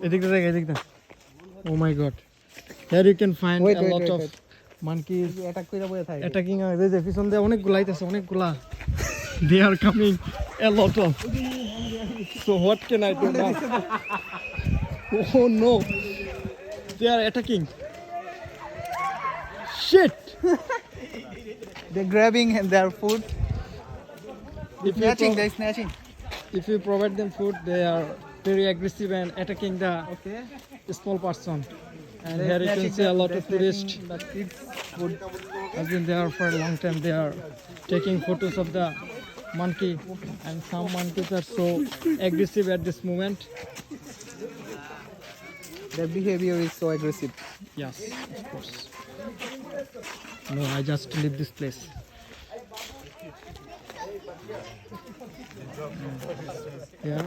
Oh my god. Here you can find Wait, a wait, lot wait, of wait. monkeys attack কইরা বইয়া থাকে attacking us. এই যে পিছন দিয়ে অনেকগুলা আইতাছে অনেকগুলা. They are coming a lot of. So what can I do now? Oh no. They are attacking. Shit. they're grabbing their food If you, snatching they're snatching if you provide them food, they are very aggressive and attacking the okay small person. And They're here you can snatching see a the- lot they're of tourists. snatching the kids food Has been there for a long time. They are taking photos of the monkey, and some monkeys are so aggressive at this moment. their behavior is so aggressive Yes, of course. No, I just leave this place. Yeah.